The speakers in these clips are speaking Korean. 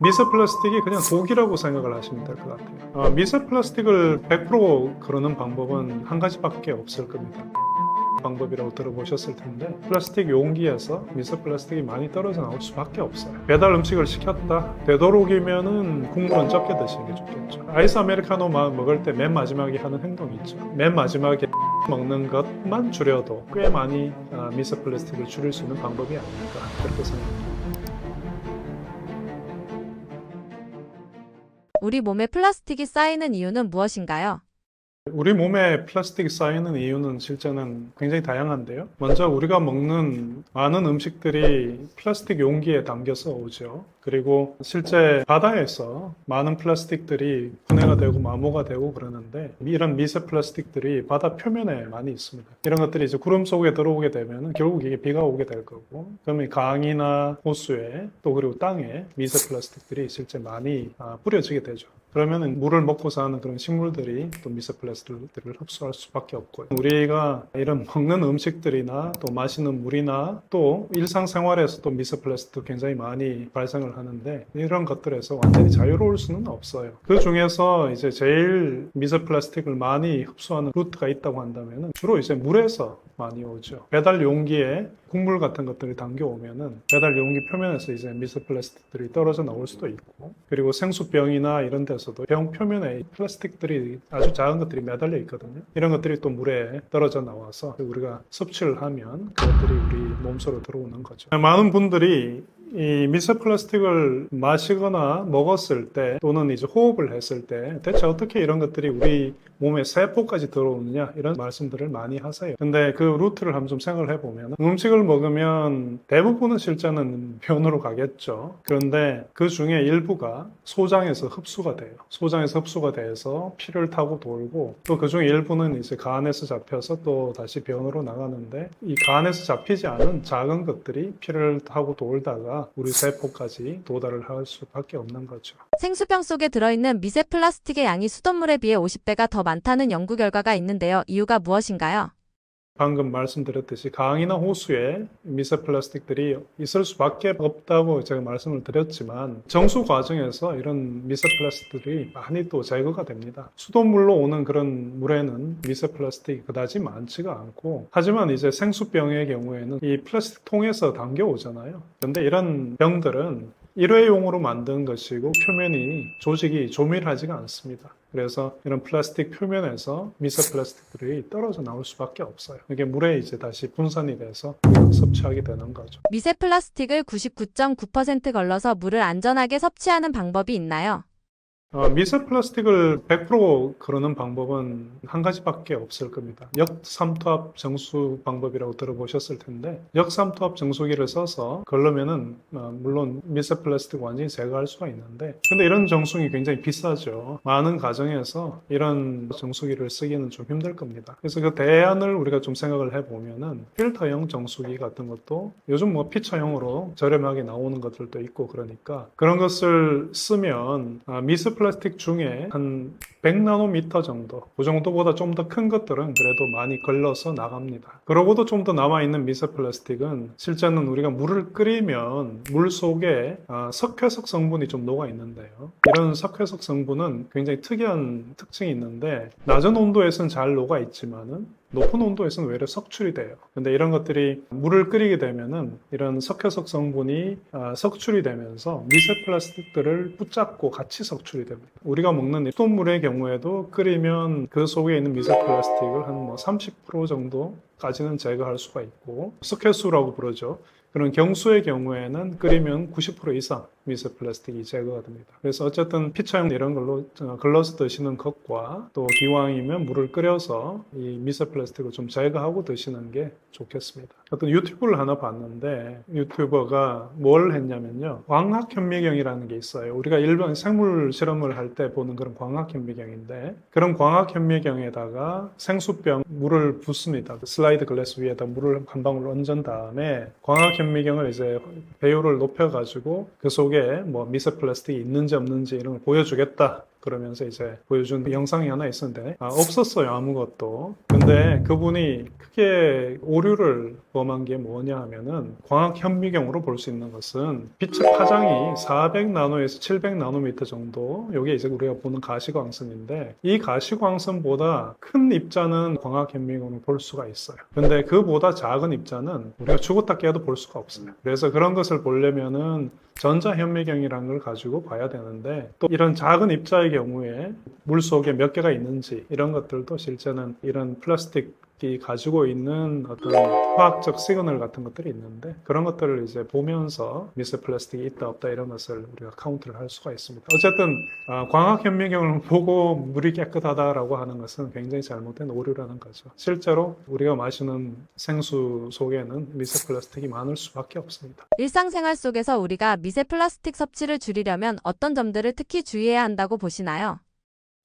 미세 플라스틱이 그냥 독이라고 생각을 하시면 될 것 같아요. 미세 플라스틱을 100% 그러는 방법은 한 가지밖에 없을 겁니다. 방법이라고 들어보셨을 텐데, 플라스틱 용기에서 미세 플라스틱이 많이 떨어져 나올 수밖에 없어요. 배달 음식을 시켰다, 되도록이면은 국물은 적게 드시는 게 좋겠죠. 아이스 아메리카노 먹을 때 맨 마지막에 하는 행동이 있죠. 맨 마지막에 먹는 것만 줄여도 꽤 많이 미세 플라스틱을 줄일 수 있는 방법이 아닐까, 그렇게 생각합니다. 우리 몸에 플라스틱이 쌓이는 이유는 무엇인가요? 우리 몸에 플라스틱이 쌓이는 이유는 실제는 굉장히 다양한데요. 먼저 우리가 먹는 많은 음식들이 플라스틱 용기에 담겨서 오죠. 그리고 실제 바다에서 많은 플라스틱들이 분해가 되고 마모가 되고 그러는데, 이런 미세 플라스틱들이 바다 표면에 많이 있습니다. 이런 것들이 이제 구름 속에 들어오게 되면 결국 이게 비가 오게 될 거고, 그러면 강이나 호수에 또 그리고 땅에 미세 플라스틱들이 실제 많이 뿌려지게 되죠. 그러면 물을 먹고 사는 그런 식물들이 또 미세 플라스틱들을 흡수할 수밖에 없고요. 우리가 이런 먹는 음식들이나 또 마시는 물이나 또 일상생활에서도 미세 플라스틱 굉장히 많이 발생을 하는데, 이런 것들에서 완전히 자유로울 수는 없어요. 그 중에서 이제 제일 미세 플라스틱을 많이 흡수하는 루트가 있다고 한다면 주로 이제 물에서 많이 오죠. 배달 용기에 국물 같은 것들이 담겨 오면은 배달 용기 표면에서 이제 미세 플라스틱들이 떨어져 나올 수도 있고, 그리고 생수병이나 이런 데서도 병 표면에 플라스틱들이 아주 작은 것들이 매달려 있거든요. 이런 것들이 또 물에 떨어져 나와서 우리가 섭취를 하면 그것들이 우리 몸속으로 들어오는 거죠. 많은 분들이 이 미세 플라스틱을 마시거나 먹었을 때 또는 이제 호흡을 했을 때 대체 어떻게 이런 것들이 우리 몸에 세포까지 들어오느냐, 이런 말씀들을 많이 하세요. 근데 그 루트를 한번 좀 생각을 해보면, 음식을 먹으면 대부분은 실제는 변으로 가겠죠. 그런데 그 중에 일부가 소장에서 흡수가 돼요. 소장에서 흡수가 돼서 피를 타고 돌고, 또 그 중에 일부는 이제 간에서 잡혀서 또 다시 변으로 나가는데, 이 간에서 잡히지 않은 작은 것들이 피를 타고 돌다가 우리 세포까지 도달을 할 수밖에 없는 거죠. 생수병 속에 들어있는 미세 플라스틱의 양이 수돗물에 비해 50배가 더 많다는 연구 결과가 있는데요. 이유가 무엇인가요? 방금 말씀드렸듯이 강이나 호수에 미세 플라스틱들이 있을 수밖에 없다고 제가 말씀을 드렸지만, 정수 과정에서 이런 미세 플라스틱들이 많이 또 제거가 됩니다. 수돗물로 오는 그런 물에는 미세 플라스틱이 그다지 많지가 않고, 하지만 이제 생수병의 경우에는 이 플라스틱 통에서 담겨 오잖아요. 그런데 이런 병들은 일회용으로 만든 것이고 표면이 조직이 조밀하지가 않습니다. 그래서 이런 플라스틱 표면에서 미세 플라스틱들이 떨어져 나올 수밖에 없어요. 이게 물에 이제 다시 분산이 돼서 섭취하게 되는 거죠. 미세 플라스틱을 99.9% 걸러서 물을 안전하게 섭취하는 방법이 있나요? 미세 플라스틱을 100% 그러는 방법은 한 가지밖에 없을 겁니다. 역삼투압 정수 방법이라고 들어보셨을 텐데, 역삼투압 정수기를 써서 걸르면은 물론 미세 플라스틱 완전히 제거할 수가 있는데, 근데 이런 정수기 굉장히 비싸죠. 많은 가정에서 이런 정수기를 쓰기는 좀 힘들 겁니다. 그래서 그 대안을 우리가 좀 생각을 해보면은 필터형 정수기 같은 것도 요즘 뭐 피처형으로 저렴하게 나오는 것들도 있고, 그러니까 그런 것을 쓰면 미세 플라스틱 중에 한 100나노미터 정도, 그 정도보다 좀 더 큰 것들은 그래도 많이 걸러서 나갑니다. 그러고도 좀 더 남아있는 미세 플라스틱은 실제는 우리가 물을 끓이면 물 속에 석회석 성분이 좀 녹아 있는데요. 이런 석회석 성분은 굉장히 특이한 특징이 있는데, 낮은 온도에서는 잘 녹아 있지만은 높은 온도에서는 외려 석출이 돼요. 근데 이런 것들이 물을 끓이게 되면은 이런 석회석 성분이 석출이 되면서 미세 플라스틱들을 붙잡고 같이 석출이 됩니다. 우리가 먹는 수돗물의 경우에도 끓이면 그 속에 있는 미세 플라스틱을 한 30% 정도까지는 제거할 수가 있고, 석회수라고 부르죠. 그런 경수의 경우에는 끓이면 90% 이상 미세 플라스틱이 제거가 됩니다. 그래서 어쨌든 피처형 이런 걸로 걸러서 드시는 것과, 또 기왕이면 물을 끓여서 이 미세 플라스틱을 좀 제거하고 드시는 게 좋겠습니다. 어떤 유튜브를 하나 봤는데, 유튜버가 뭘 했냐면요, 광학현미경이라는 게 있어요. 우리가 일반 생물 실험을 할 때 보는 그런 광학현미경인데, 그런 광학현미경에다가 생수병 물을 붓습니다. 슬라이드 글래스 위에다 물을 한 방울 얹은 다음에 광학현미경을 이제 배율을 높여가지고 그 속에 뭐 미세 플라스틱이 있는지 없는지 이런 걸 보여주겠다, 그러면서 이제 보여준 영상이 하나 있었는데 없었어요, 아무것도. 근데 그분이 크게 오류를 범한 게 뭐냐 하면은 광학 현미경으로 볼 수 있는 것은 빛의 파장이 400나노에서 700나노미터 정도, 이게 이제 우리가 보는 가시광선인데 이 가시광선보다 큰 입자는 광학 현미경으로 볼 수가 있어요. 근데 그보다 작은 입자는 우리가 죽었다 깨도 볼 수가 없어요. 그래서 그런 것을 보려면은 전자현미경이라는 걸 가지고 봐야 되는데, 또 이런 작은 입자의 경우에 물 속에 몇 개가 있는지 이런 것들도 실제는 이런 플라스틱이 가지고 있는 어떤 화학적 시그널 같은 것들이 있는데, 그런 것들을 이제 보면서 미세 플라스틱이 있다 없다 이런 것을 우리가 카운트를 할 수가 있습니다. 어쨌든 광학 현미경을 보고 물이 깨끗하다라고 하는 것은 굉장히 잘못된 오류라는 거죠. 실제로 우리가 마시는 생수 속에는 미세 플라스틱이 많을 수밖에 없습니다. 일상생활 속에서 우리가 미세 플라스틱 섭취를 줄이려면 어떤 점들을 특히 주의해야 한다고 보시나요?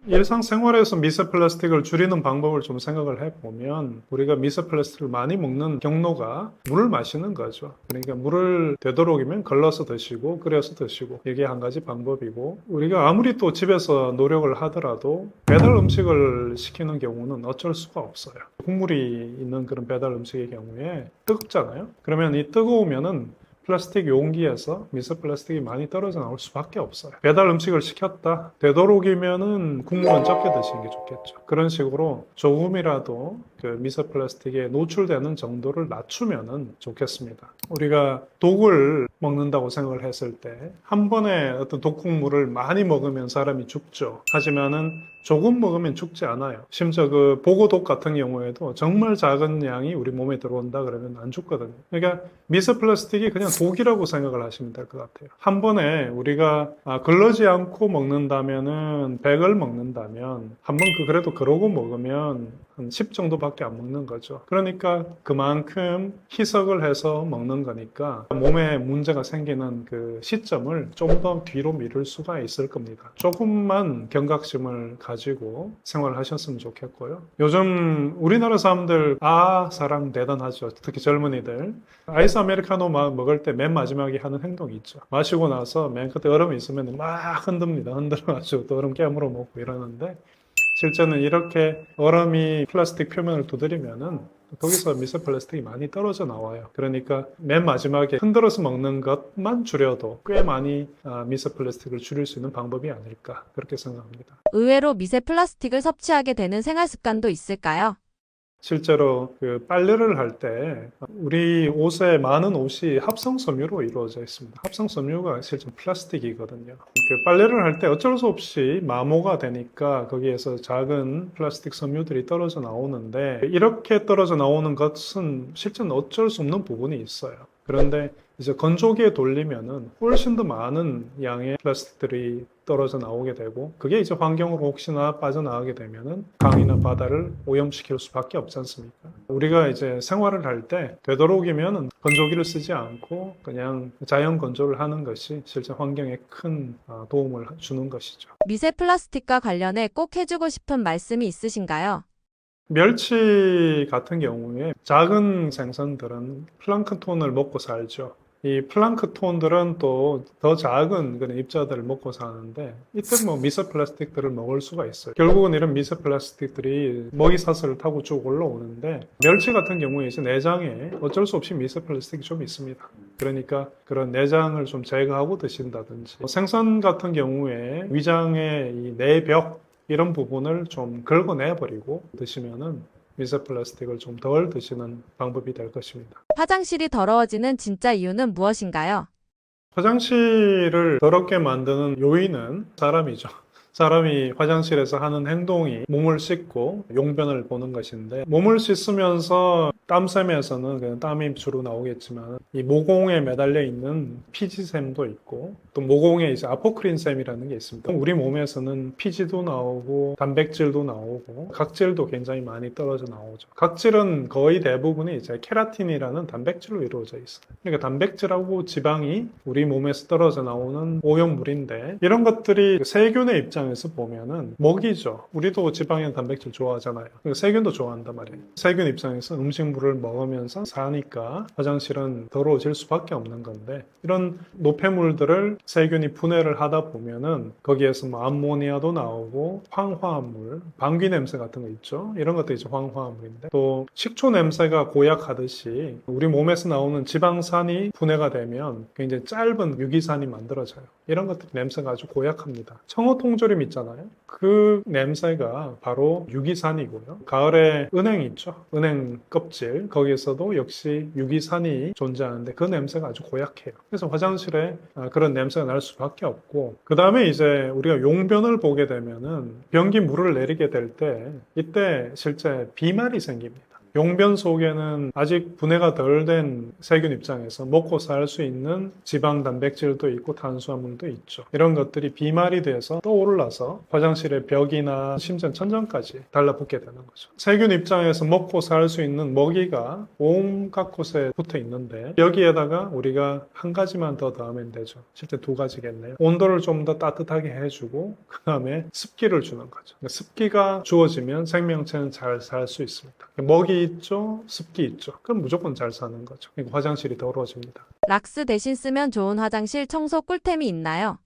일상생활에서 미세 플라스틱을 줄이는 방법을 좀 생각을 해보면, 우리가 미세 플라스틱을 많이 먹는 경로가 물을 마시는 거죠. 그러니까 물을 되도록이면 걸러서 드시고 끓여서 드시고, 이게 한 가지 방법이고, 우리가 아무리 또 집에서 노력을 하더라도 배달 음식을 시키는 경우는 어쩔 수가 없어요. 국물이 있는 그런 배달 음식의 경우에 뜨겁잖아요. 그러면 이 뜨거우면은 플라스틱 용기에서 미세 플라스틱이 많이 떨어져 나올 수밖에 없어요. 배달 음식을 시켰다, 되도록이면은 국물은 적게 드시는 게 좋겠죠. 그런 식으로 조금이라도 그 미세 플라스틱에 노출되는 정도를 낮추면은 좋겠습니다. 우리가 독을 먹는다고 생각을 했을 때 한 번에 어떤 독국물을 많이 먹으면 사람이 죽죠. 하지만은 조금 먹으면 죽지 않아요. 심지어 그 보고독 같은 경우에도 정말 작은 양이 우리 몸에 들어온다 그러면 안 죽거든요. 그러니까 미세 플라스틱이 그냥 독이라고 생각을 하시면 될 것 같아요. 한 번에 우리가 걸러지 않고 먹는다면은 100을 먹는다면 한 번 그래도 그러고 먹으면 한 10 정도밖에 안 먹는 거죠. 그러니까 그만큼 희석을 해서 먹는 거니까 몸에 문제가 생기는 그 시점을 좀 더 뒤로 미룰 수가 있을 겁니다. 조금만 경각심을 가지고 생활하셨으면 좋겠고요. 요즘 우리나라 사람들 사람 대단하죠. 특히 젊은이들. 아이스 아메리카노 먹을 때 맨 마지막에 하는 행동이 있죠. 마시고 나서 맨 끝에 얼음이 있으면 막 흔듭니다. 흔들어가지고 또 얼음 깨물어 먹고 이러는데, 실제는 이렇게 얼음이 플라스틱 표면을 두드리면은 거기서 미세 플라스틱이 많이 떨어져 나와요. 그러니까 맨 마지막에 흔들어서 먹는 것만 줄여도 꽤 많이 미세 플라스틱을 줄일 수 있는 방법이 아닐까, 그렇게 생각합니다. 의외로 미세 플라스틱을 섭취하게 되는 생활 습관도 있을까요? 실제로 그 빨래를 할 때 우리 옷에 많은 옷이 합성 섬유로 이루어져 있습니다. 합성 섬유가 실제 플라스틱이거든요. 그 빨래를 할 때 어쩔 수 없이 마모가 되니까 거기에서 작은 플라스틱 섬유들이 떨어져 나오는데, 이렇게 떨어져 나오는 것은 실제는 어쩔 수 없는 부분이 있어요. 그런데 이제 건조기에 돌리면은 훨씬 더 많은 양의 플라스틱들이 떨어져 나오게 되고, 그게 이제 환경으로 혹시나 빠져나가게 되면은 강이나 바다를 오염시킬 수밖에 없지 않습니까? 우리가 이제 생활을 할 때 되도록이면 건조기를 쓰지 않고 그냥 자연 건조를 하는 것이 실제 환경에 큰 도움을 주는 것이죠. 미세 플라스틱과 관련해 꼭 해주고 싶은 말씀이 있으신가요? 멸치 같은 경우에 작은 생선들은 플랑크톤을 먹고 살죠. 이 플랑크톤들은 또 더 작은 그런 입자들을 먹고 사는데, 이때 뭐 미세 플라스틱들을 먹을 수가 있어요. 결국은 이런 미세 플라스틱들이 먹이 사슬을 타고 쭉 올라오는데, 멸치 같은 경우에 이제 내장에 어쩔 수 없이 미세 플라스틱이 좀 있습니다. 그러니까 그런 내장을 좀 제거하고 드신다든지, 생선 같은 경우에 위장의 이 내벽 이런 부분을 좀 긁어내버리고 드시면은 미세 플라스틱을 좀 덜 드시는 방법이 될 것입니다. 화장실이 더러워지는 진짜 이유는 무엇인가요? 화장실을 더럽게 만드는 요인은 사람이죠. 사람이 화장실에서 하는 행동이 몸을 씻고 용변을 보는 것인데, 몸을 씻으면서 땀샘에서는 그냥 땀이 주로 나오겠지만, 이 모공에 매달려 있는 피지샘도 있고, 또 모공에 이제 아포크린샘이라는 게 있습니다. 우리 몸에서는 피지도 나오고 단백질도 나오고 각질도 굉장히 많이 떨어져 나오죠. 각질은 거의 대부분이 이제 케라틴이라는 단백질로 이루어져 있어요. 그러니까 단백질하고 지방이 우리 몸에서 떨어져 나오는 오염물인데, 이런 것들이 세균의 입장 입장에서 보면은 먹이죠. 우리도 지방이나 단백질 좋아하잖아요. 그리고 세균도 좋아한단 말이에요. 세균 입장에서 음식물을 먹으면서 사니까 화장실은 더러워질 수밖에 없는 건데, 이런 노폐물들을 세균이 분해를 하다 보면은 거기에서 뭐 암모니아도 나오고 황화합물, 방귀 냄새 같은 거 있죠. 이런 것도 이제 황화합물인데, 또 식초 냄새가 고약하듯이 우리 몸에서 나오는 지방산이 분해가 되면 굉장히 짧은 유기산이 만들어져요. 이런 것들이 냄새가 아주 고약합니다. 청어 통조림 있잖아요. 그 냄새가 바로 유기산이고요. 가을에 은행 있죠. 은행 껍질, 거기에서도 역시 유기산이 존재하는데 그 냄새가 아주 고약해요. 그래서 화장실에 그런 냄새가 날 수밖에 없고, 그 다음에 이제 우리가 용변을 보게 되면은 변기 물을 내리게 될 때 이때 실제 비말이 생깁니다. 용변 속에는 아직 분해가 덜 된 세균 입장에서 먹고 살 수 있는 지방, 단백질도 있고 탄수화물도 있죠. 이런 것들이 비말이 돼서 떠올라서 화장실의 벽이나 심지어 천장까지 달라붙게 되는 거죠. 세균 입장에서 먹고 살 수 있는 먹이가 온갖 곳에 붙어 있는데, 여기에다가 우리가 한 가지만 더 더하면 되죠. 실제 두 가지겠네요. 온도를 좀 더 따뜻하게 해주고 그 다음에 습기를 주는 거죠. 습기가 주어지면 생명체는 잘 살 수 있습니다. 먹이 있죠, 습기 있죠. 그럼 무조건 잘 사는 거죠. 화장실이 더러워집니다. 락스 대신 쓰면 좋은 화장실 청소 꿀템이 있나요?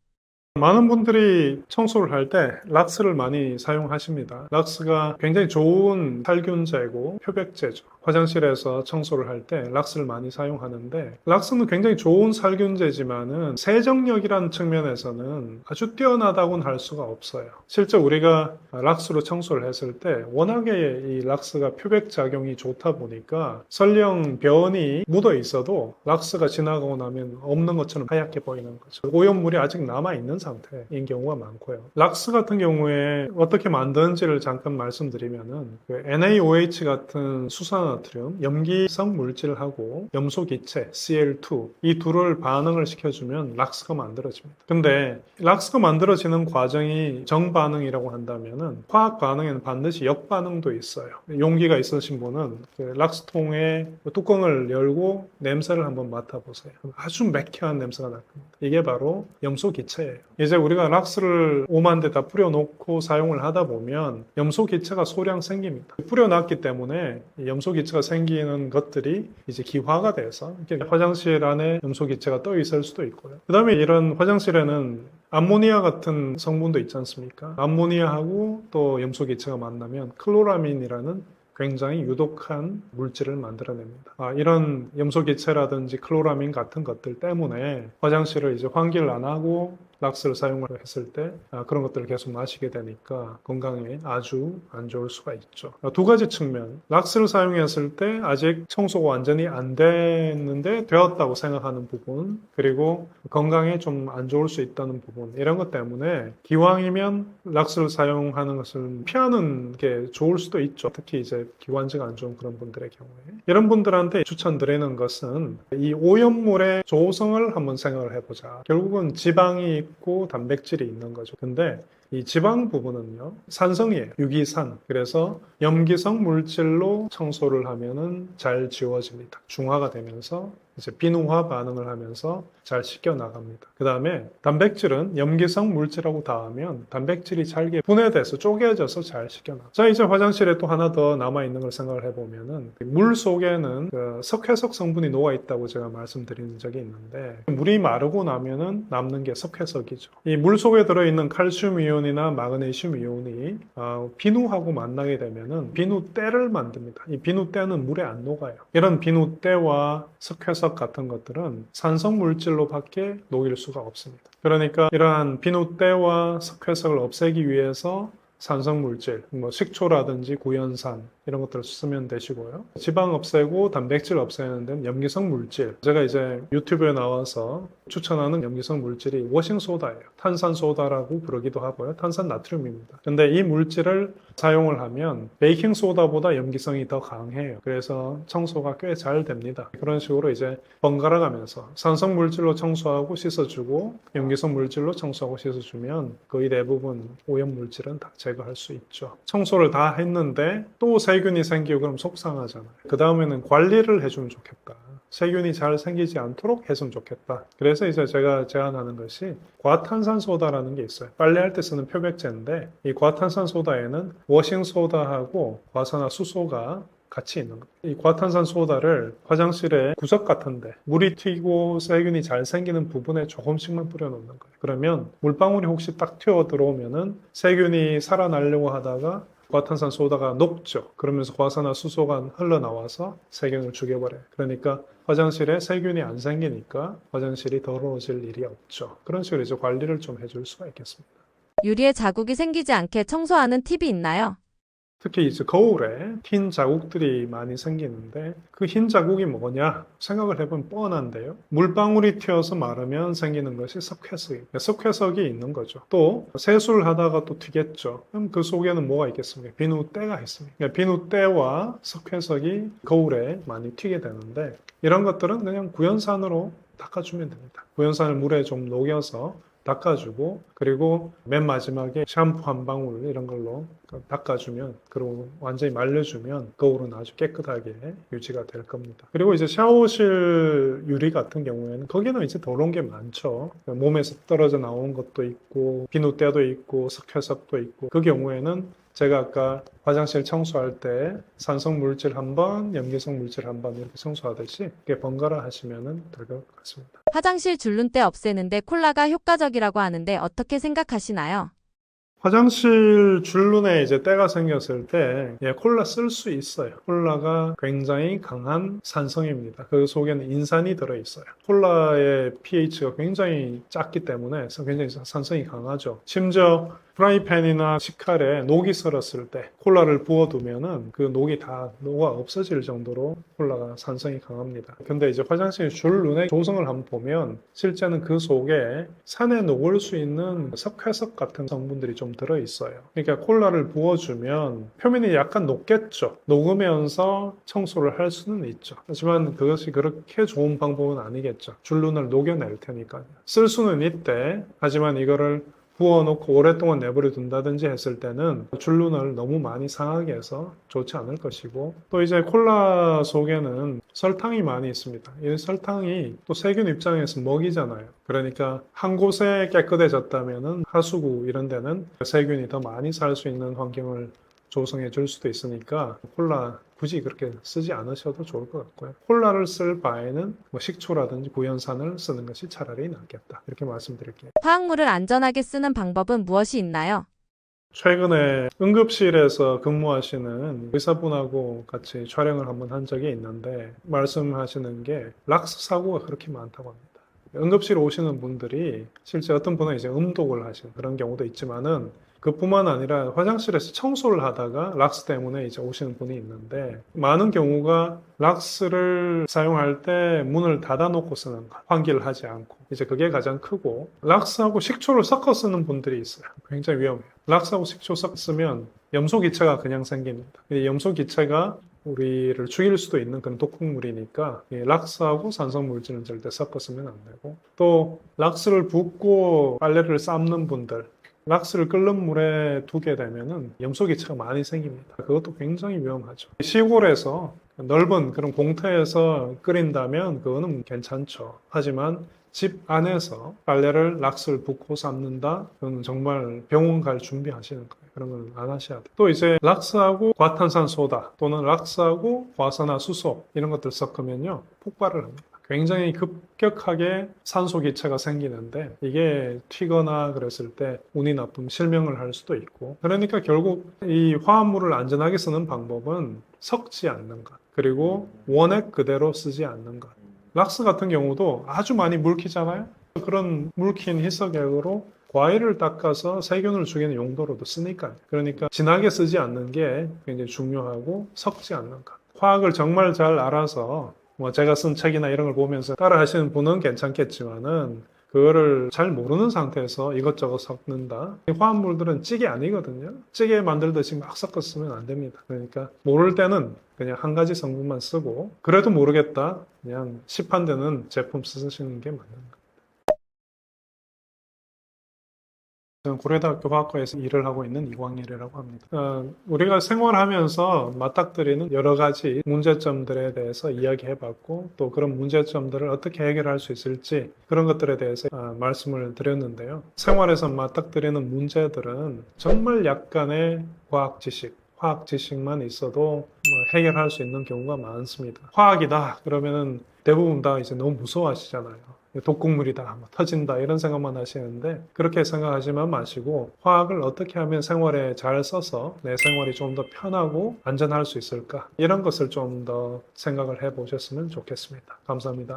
많은 분들이 청소를 할 때 락스를 많이 사용하십니다. 락스가 굉장히 좋은 살균제고 표백제죠. 화장실에서 청소를 할 때 락스를 많이 사용하는데, 락스는 굉장히 좋은 살균제지만은 세정력이라는 측면에서는 아주 뛰어나다고는 할 수가 없어요. 실제 우리가 락스로 청소를 했을 때 워낙에 이 락스가 표백 작용이 좋다 보니까 설령 변이 묻어 있어도 락스가 지나가고 나면 없는 것처럼 하얗게 보이는 거죠. 오염물이 아직 남아있는 상태인 경우가 많고요. 락스 같은 경우에 어떻게 만드는지를 잠깐 말씀드리면은 그 NaOH 같은 수산화트륨, 염기성 물질하고 염소기체 Cl2 이 둘을 반응을 시켜주면 락스가 만들어집니다. 근데 락스가 만들어지는 과정이 정반응이라고 한다면은 화학 반응에는 반드시 역반응도 있어요. 용기가 있으신 분은 그 락스통의 뚜껑을 열고 냄새를 한번 맡아보세요. 아주 매캐한 냄새가 날 겁니다. 이게 바로 염소기체예요. 이제 우리가 락스를 오만 대 다 뿌려놓고 사용을 하다 보면 염소기체가 소량 생깁니다. 뿌려놨기 때문에 염소기체가 생기는 것들이 이제 기화가 돼서 화장실 안에 염소기체가 떠 있을 수도 있고요. 그 다음에 이런 화장실에는 암모니아 같은 성분도 있지 않습니까? 암모니아하고 또 염소기체가 만나면 클로라민이라는 굉장히 유독한 물질을 만들어냅니다. 이런 염소기체라든지 클로라민 같은 것들 때문에 화장실을 이제 환기를 안 하고 락스를 사용을 했을 때 그런 것들을 계속 마시게 되니까 건강에 아주 안 좋을 수가 있죠. 두 가지 측면, 락스를 사용했을 때 아직 청소가 완전히 안 됐는데 되었다고 생각하는 부분, 그리고 건강에 좀 안 좋을 수 있다는 부분, 이런 것 때문에 기왕이면 락스를 사용하는 것을 피하는 게 좋을 수도 있죠. 특히 이제 기관지가 안 좋은 그런 분들의 경우에. 이런 분들한테 추천드리는 것은 이 오염물의 조성을 한번 생각을 해보자. 결국은 지방이 있고 단백질이 있는 거죠. 근데 이 지방 부분은요, 산성이에요. 유기산. 그래서 염기성 물질로 청소를 하면은 잘 지워집니다. 중화가 되면서 이제 비누화 반응을 하면서 잘 씻겨 나갑니다. 그 다음에 단백질은 염기성 물질하고 닿으면 단백질이 잘게 분해돼서 쪼개져서 잘 씻겨 나가. 자, 이제 화장실에 또 하나 더 남아있는 걸 생각을 해보면은 물 속에는 그 석회석 성분이 녹아있다고 제가 말씀드린 적이 있는데, 물이 마르고 나면은 남는 게 석회석이죠. 이 물 속에 들어있는 칼슘 이온이나 마그네슘 이온이 비누하고 만나게 되면은 비누때를 만듭니다. 이 비누때는 물에 안 녹아요. 이런 비누때와 석회석 같은 것들은 산성 물질로밖에 녹일 수가 없습니다. 그러니까 이러한 비누때와 석회석을 없애기 위해서 산성 물질, 뭐 식초라든지 구연산 이런 것들을 쓰면 되시고요. 지방 없애고 단백질 없애는 데는 염기성 물질. 제가 이제 유튜브에 나와서 추천하는 염기성 물질이 워싱소다예요. 탄산소다라고 부르기도 하고요. 탄산나트륨입니다. 근데 이 물질을 사용을 하면 베이킹소다보다 염기성이 더 강해요. 그래서 청소가 꽤 잘 됩니다. 그런 식으로 이제 번갈아 가면서 산성 물질로 청소하고 씻어주고 염기성 물질로 청소하고 씻어주면 거의 대부분 오염 물질은 다 제거할 수 있죠. 청소를 다 했는데 또 세균이 생기고 그럼 속상하잖아요. 그 다음에는 관리를 해주면 좋겠다. 세균이 잘 생기지 않도록 했으면 좋겠다. 그래서 이제 제가 제안하는 것이 과탄산소다라는 게 있어요. 빨래할 때 쓰는 표백제인데 이 과탄산소다에는 워싱소다하고 과산화수소가 같이 있는 거예요. 이 과탄산소다를 화장실에 구석 같은데 물이 튀고 세균이 잘 생기는 부분에 조금씩만 뿌려놓는 거예요. 그러면 물방울이 혹시 딱 튀어 들어오면은 세균이 살아나려고 하다가 과탄산소다가 녹죠. 그러면서 과산화수소가 흘러나와서 세균을 죽여버려요. 그러니까 화장실에 세균이 안 생기니까 화장실이 더러워질 일이 없죠. 그런 식으로 이제 관리를 좀 해줄 수가 있겠습니다. 유리에 자국이 생기지 않게 청소하는 팁이 있나요? 특히 이제 거울에 흰 자국들이 많이 생기는데 그 흰 자국이 뭐냐 생각을 해보면 뻔한데요. 물방울이 튀어서 마르면 생기는 것이 석회석이에요. 석회석이 있는 거죠. 또 세수를 하다가 또 튀겠죠. 그럼 그 속에는 뭐가 있겠습니까? 비누때가 있습니다. 그러니까 비누때와 석회석이 거울에 많이 튀게 되는데 이런 것들은 그냥 구연산으로 닦아주면 됩니다. 구연산을 물에 좀 녹여서 닦아주고 그리고 맨 마지막에 샴푸 한 방울 이런 걸로 닦아주면 그리고 완전히 말려주면 거울은 아주 깨끗하게 유지가 될 겁니다. 그리고 이제 샤워실 유리 같은 경우에는 거기는 이제 더러운 게 많죠. 몸에서 떨어져 나온 것도 있고 비누때도 있고 석회석도 있고 그 경우에는 제가 아까 화장실 청소할 때 산성 물질 한 번, 염기성 물질 한 번 이렇게 청소하듯이 이렇게 번갈아 하시면 될 것 같습니다. 화장실 줄눈때 없애는데 콜라가 효과적이라고 하는데 어떻게 생각하시나요? 화장실 줄눈에 이제 때가 생겼을 때 콜라 쓸 수 있어요. 콜라가 굉장히 강한 산성입니다. 그 속에는 인산이 들어있어요. 콜라의 pH가 굉장히 작기 때문에 굉장히 산성이 강하죠. 심지어 프라이팬이나 식칼에 녹이 슬었을 때 콜라를 부어두면은 그 녹이 다 녹아 없어질 정도로 콜라가 산성이 강합니다. 근데 이제 화장실 줄눈의 조성을 한번 보면 실제는 그 속에 산에 녹을 수 있는 석회석 같은 성분들이 좀 들어있어요. 그러니까 콜라를 부어주면 표면이 약간 녹겠죠. 녹으면서 청소를 할 수는 있죠. 하지만 그것이 그렇게 좋은 방법은 아니겠죠. 줄눈을 녹여낼 테니까요. 쓸 수는 있대. 하지만 이거를 부어놓고 오랫동안 내버려 둔다든지 했을 때는 줄눈을 너무 많이 상하게 해서 좋지 않을 것이고 또 이제 콜라 속에는 설탕이 많이 있습니다. 이 설탕이 또 세균 입장에서 먹이잖아요. 그러니까 한 곳에 깨끗해졌다면은 하수구 이런 데는 세균이 더 많이 살 수 있는 환경을 조성해 줄 수도 있으니까 콜라 굳이 그렇게 쓰지 않으셔도 좋을 것 같고요. 콜라를 쓸 바에는 뭐 식초라든지 구연산을 쓰는 것이 차라리 낫겠다. 이렇게 말씀드릴게요. 화학물을 안전하게 쓰는 방법은 무엇이 있나요? 최근에 응급실에서 근무하시는 의사분하고 같이 촬영을 한번 한 적이 있는데 말씀하시는 게 락스 사고가 그렇게 많다고 합니다. 응급실 오시는 분들이 실제 어떤 분은 이제 음독을 하시는 그런 경우도 있지만은 그뿐만 아니라 화장실에서 청소를 하다가 락스 때문에 이제 오시는 분이 있는데 많은 경우가 락스를 사용할 때 문을 닫아놓고 쓰는 것, 환기를 하지 않고 이제 그게 가장 크고 락스하고 식초를 섞어 쓰는 분들이 있어요. 굉장히 위험해요. 락스하고 식초 섞으면 염소기체가 그냥 생깁니다. 이 염소기체가 우리를 죽일 수도 있는 그런 독극물이니까 락스하고 산성물질은 절대 섞어서면 안 되고 또 락스를 붓고 빨래를 삶는 분들 락스를 끓는 물에 두게 되면은 염소기체가 많이 생깁니다. 그것도 굉장히 위험하죠. 시골에서 넓은 그런 공터에서 끓인다면 그거는 괜찮죠. 하지만 집 안에서 빨래를 락스를 붓고 삶는다? 그건 정말 병원 갈 준비하시는 거예요. 그런 건 안 하셔야 돼요. 또 이제 락스하고 과탄산소다 또는 락스하고 과산화수소 이런 것들 섞으면요 폭발을 합니다. 굉장히 급격하게 산소 기체가 생기는데 이게 튀거나 그랬을 때 운이 나쁘면 실명을 할 수도 있고 그러니까 결국 이 화합물을 안전하게 쓰는 방법은 섞지 않는 것 그리고 원액 그대로 쓰지 않는 것 락스 같은 경우도 아주 많이 묽히잖아요. 그런 묽힌 희석액으로 과일을 닦아서 세균을 죽이는 용도로도 쓰니까요. 그러니까 진하게 쓰지 않는 게 굉장히 중요하고 섞지 않는 것. 화학을 정말 잘 알아서 뭐 제가 쓴 책이나 이런 걸 보면서 따라 하시는 분은 괜찮겠지만은 그거를 잘 모르는 상태에서 이것저것 섞는다. 화합물들은 찌개 아니거든요. 찌개 만들듯이 막 섞어 쓰면 안 됩니다. 그러니까 모를 때는 그냥 한 가지 성분만 쓰고 그래도 모르겠다. 그냥 시판되는 제품 쓰시는 게 맞는 거예요. 저는 고려대학교 화학과에서 일을 하고 있는 이광일이라고 합니다. 우리가 생활하면서 맞닥뜨리는 여러 가지 문제점들에 대해서 이야기해봤고 또 그런 문제점들을 어떻게 해결할 수 있을지 그런 것들에 대해서 말씀을 드렸는데요. 생활에서 맞닥뜨리는 문제들은 정말 약간의 과학 지식만 있어도 해결할 수 있는 경우가 많습니다. 화학이다 그러면은 대부분 다 이제 너무 무서워하시잖아요. 독극물이다, 터진다 이런 생각만 하시는데 그렇게 생각하지만 마시고 화학을 어떻게 하면 생활에 잘 써서 내 생활이 좀 더 편하고 안전할 수 있을까 이런 것을 좀 더 생각을 해보셨으면 좋겠습니다. 감사합니다.